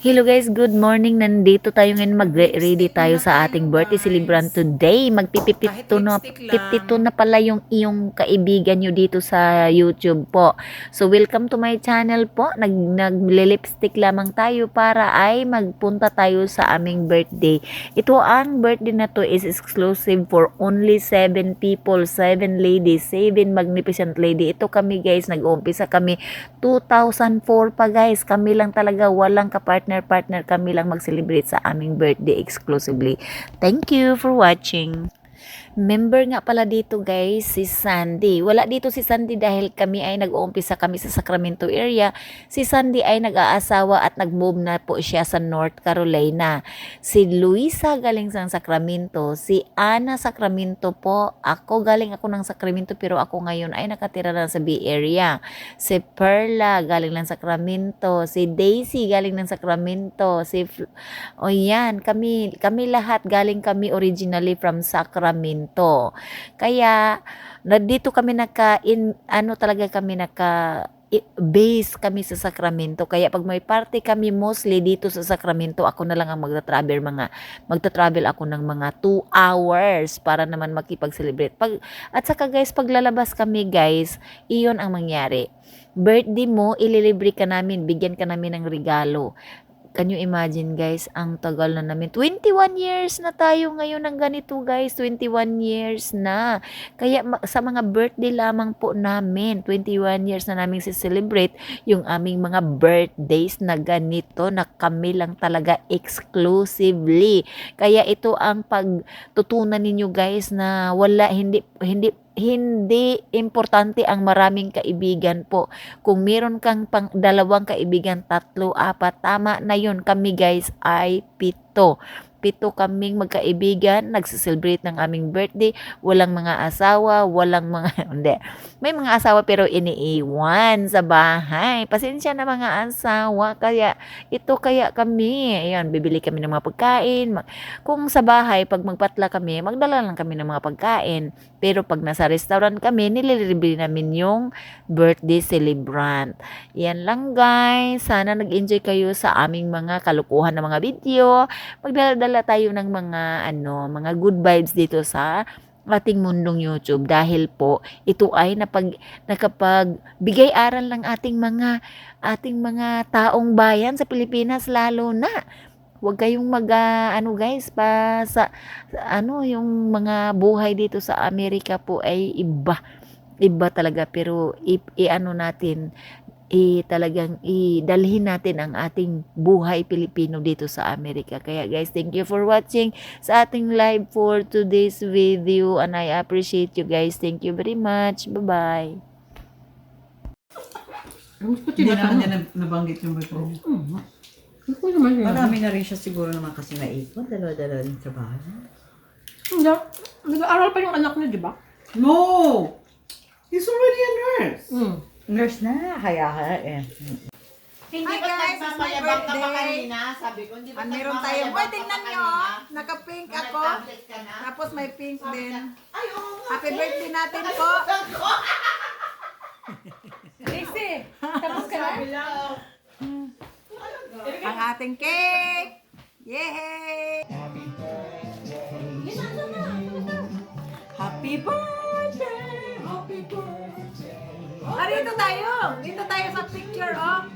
Hello guys, good morning. Nandito tayo ngayon, mag-ready tayo sa ating birthday celebrant today. Magpipipito na, 52 na pala yung iyong kaibigan nyo dito sa YouTube po. So welcome to my channel po. Nag-lipstick lamang tayo para ay magpunta tayo sa aming birthday. Ito ang birthday na to is exclusive for only 7 people, 7 ladies, 7 magnificent lady. Ito kami guys, nag-uumpisa kami 2004 pa guys. Kami lang talaga, walang kapartner kami lang mag-celebrate sa aming birthday exclusively. Thank you for watching. Member nga pala dito guys, si Sandy. Wala dito si Sandy dahil kami ay nag-uumpisa kami sa Sacramento area. Si Sandy ay nag-aasawa at nag-move na po siya sa North Carolina. Si Luisa galing sa Sacramento. Si Ana Sacramento po. Galing ako ng Sacramento pero ako ngayon ay nakatira na sa Bay Area. Si Perla galing ng Sacramento. Si Daisy galing ng Sacramento. O yan, kami lahat galing kami originally from Sacramento. Kaya dito kami talaga kami base kami sa Sacramento. Kaya pag may party kami mostly dito sa Sacramento, ako na lang ang magta-travel ako ng mga 2 hours para naman makipag-celebrate. At saka guys, paglalabas kami guys, iyon ang mangyari. Birthday mo, ililibre ka namin, bigyan ka namin ng regalo. Can you imagine guys, ang tagal na namin. 21 years na tayo ngayon ng ganito guys. 21 years na. Kaya sa mga birthday lamang po namin, 21 years na namin celebrate yung aming mga birthdays na ganito na kami lang talaga exclusively. Kaya ito ang pagtutunan ninyo guys na hindi importante ang maraming kaibigan po. Kung meron kang dalawang kaibigan, 3, 4, tama na yun. Kami guys ay 7. 7 kaming magkaibigan, nagse-celebrate ng aming birthday. Walang mga asawa, walang mga, hindi. May mga asawa pero iniiwan sa bahay. Pasensya na mga asawa. Kaya kami. Ayan, bibili kami ng mga pagkain. Kung sa bahay, pag magpatla kami, magdala lang kami ng mga pagkain. Pero pag nasa restaurant kami, nililibre namin yung birthday celebrant. Yan lang guys. Sana nag-enjoy kayo sa aming mga kalukuhan na mga video. Magdala tayo ng mga good vibes dito sa ating mundong YouTube dahil po ito ay nakapagbigay aral ng ating mga taong bayan sa Pilipinas lalo na. Huwag kayong guys yung mga buhay dito sa Amerika po ay iba talaga pero natin talagang idalhin natin ang ating buhay Pilipino dito sa Amerika. Kaya guys, thank you for watching sa ating live for today's video and I appreciate you guys. Thank you very much. Bye-bye. Hindi naman niya nabanggit yung boyfriend. Marami na rin siya siguro naman kasi naipon. Dalawa-dalawa yung trabaho niya. Hindi. Nag-aaral pa yung anak niya, di ba? No! He's already a nurse. Nurse na, kaya eh. Hindi ba nagmamayabang ka pa kanina? Sabi ko, hindi ba Meron tayong, oy, tingnan nyo, naka-pink ako. Tapos may pink din. Ay, oo nga. Happy birthday natin po. Easy. Tapos ka na? Ang ating cake. Yay! Happy birthday! Happy birthday! Ah, dito tayo sa picture, oh.